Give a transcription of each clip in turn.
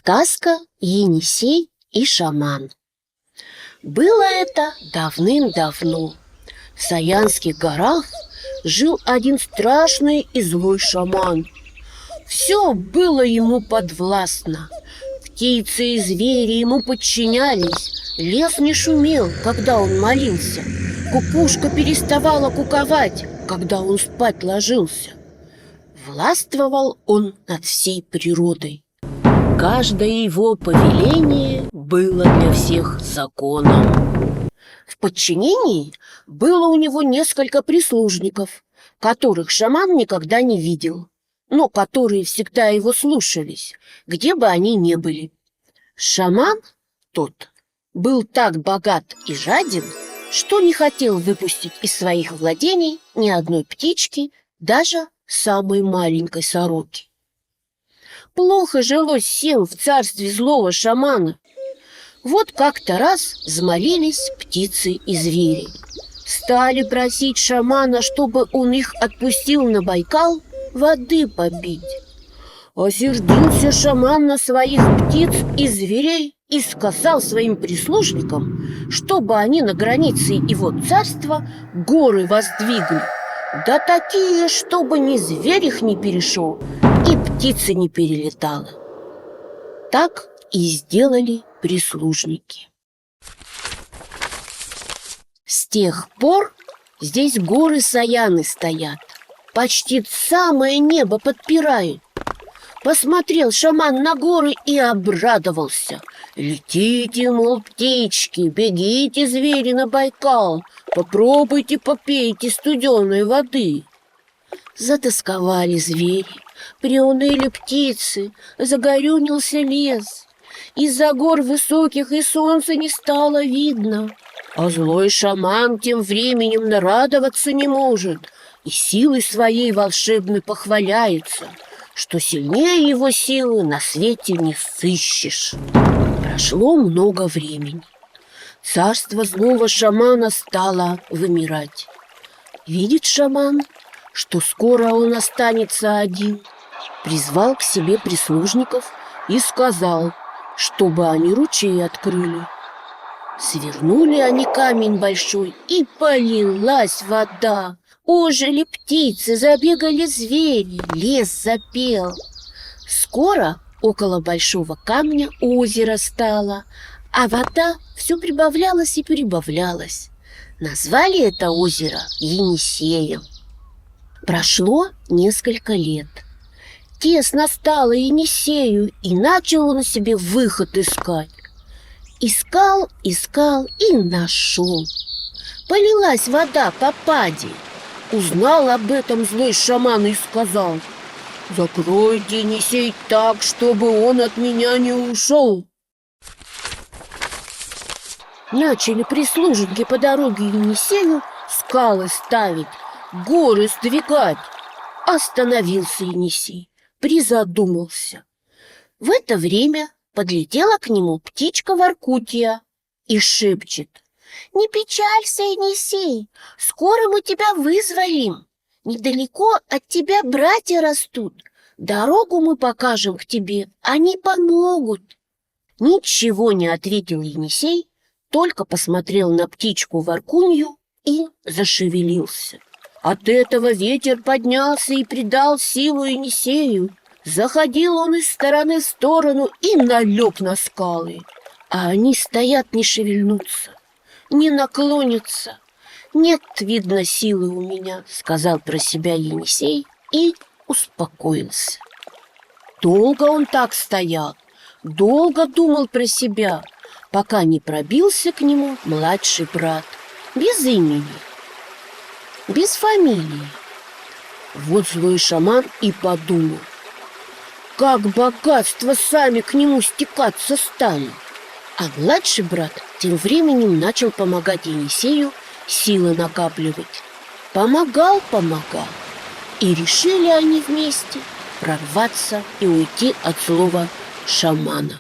Сказка «Енисей и шаман». Было это давным-давно. В Саянских горах жил один страшный и злой шаман. Все было ему подвластно. Птицы и звери ему подчинялись. Лес не шумел, когда он молился. Кукушка переставала куковать, когда он спать ложился. Властвовал он над всей природой. Каждое его повеление было для всех законом. В подчинении было у него несколько прислужников, которых шаман никогда не видел, но которые всегда его слушались, где бы они ни были. Шаман тот был так богат и жаден, что не хотел выпустить из своих владений ни одной птички, даже самой маленькой сороки. Плохо жилось всем в царстве злого шамана. Вот как-то раз взмолились птицы и звери. Стали просить шамана, чтобы он их отпустил на Байкал воды попить. Осердился шаман на своих птиц и зверей и сказал своим прислужникам, чтобы они на границе его царства горы воздвигли. Да такие, чтобы ни зверь их не перешел, и птица не перелетала. Так и сделали прислужники. С тех пор здесь горы Саяны стоят, почти самое небо подпирают. Посмотрел шаман на горы и обрадовался. Летите, мол, птички, бегите, звери, на Байкал, попробуйте, попейте студеной воды. Затосковали звери, приуныли птицы, загорюнился лес. Из-за гор высоких и солнца не стало видно. А злой шаман тем временем нарадоваться не может и силой своей волшебной похваляется, что сильнее его силы на свете не сыщешь. Прошло много времени. Царство злого шамана стало вымирать. Видит шаман, что скоро он останется один. Призвал к себе прислужников и сказал, чтобы они ручей открыли. Свернули они камень большой, и полилась вода. Ожили птицы, забегали звери, лес запел. Скоро около большого камня озеро стало, а вода все прибавлялась и прибавлялась. Назвали это озеро Енисеем. Прошло несколько лет. Тесно стало Енисею, и начал он себе выход искать. Искал, искал и нашел. Полилась вода по паде. Узнал об этом злой шаман и сказал: «Закройте Енисей так, чтобы он от меня не ушел». Начали прислужники по дороге Енисею скалы ставить, горы сдвигать. Остановился Енисей, призадумался. В это время подлетела к нему птичка Воркутия и шепчет: «Не печалься, Енисей, скоро мы тебя вызволим. Недалеко от тебя братья растут. Дорогу мы покажем к тебе, они помогут». Ничего не ответил Енисей, только посмотрел на птичку Воркунью и зашевелился. От этого ветер поднялся и придал силу Енисею. Заходил он из стороны в сторону и налег на скалы. А они стоят, не шевельнутся, не наклонятся. «Нет, видно, силы у меня», — сказал про себя Енисей и успокоился. Долго он так стоял, долго думал про себя, пока не пробился к нему младший брат, без имени, без фамилии. Вот злой шаман и подумал, как богатства сами к нему стекаться стали. А младший брат тем временем начал помогать Енисею силы накапливать. Помогал, и решили они вместе прорваться и уйти от злого шамана.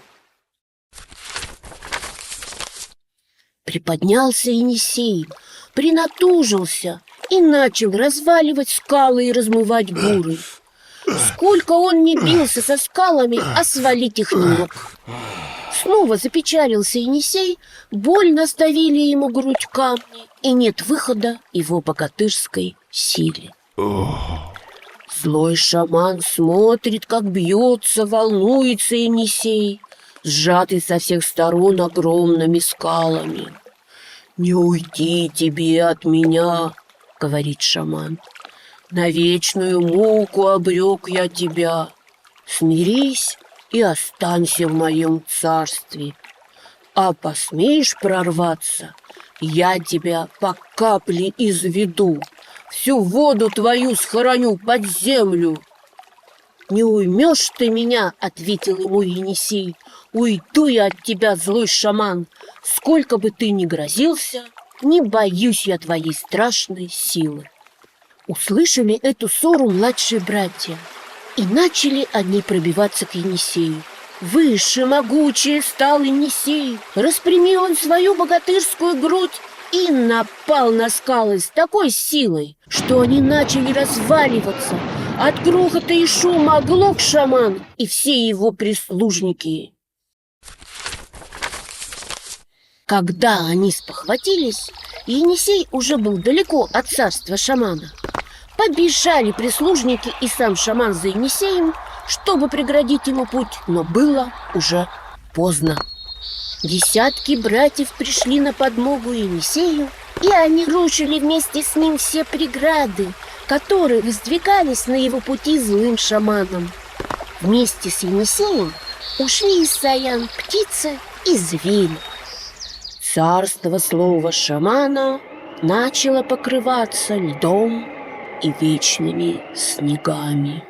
Приподнялся Енисей, принатужился и начал разваливать скалы и размывать горы. Сколько он не бился со скалами, а свалить их не мог. Снова запечалился Енисей, больно сдавили ему грудь камни, и нет выхода его богатырской силе. Злой шаман смотрит, как бьется, волнуется Енисей, сжатый со всех сторон огромными скалами. «Не уйти тебе от меня, — говорит шаман, — на вечную муку обрек я тебя. Смирись и останься в моем царстве. А посмеешь прорваться, я тебя по капле изведу, всю воду твою схороню под землю». «Не уймешь ты меня, — ответил ему Енисей, — уйду я от тебя, злой шаман. Сколько бы ты ни грозился, не боюсь я твоей страшной силы». Услышали эту ссору младшие братья, и начали они пробиваться к Енисею. Выше могучее стал Енисей, распрямил он свою богатырскую грудь и напал на скалы с такой силой, что они начали разваливаться. От грохота и шума оглох шаман и все его прислужники. Когда они спохватились, Енисей уже был далеко от царства шамана. Побежали прислужники и сам шаман за Енисеем, чтобы преградить ему путь, но было уже поздно. Десятки братьев пришли на подмогу Енисею, и они рушили вместе с ним все преграды, которые воздвигались на его пути злым шаманом. Вместе с Енисеем ушли из Саян птицы и звери. Царство слова шамана начало покрываться льдом и вечными снегами.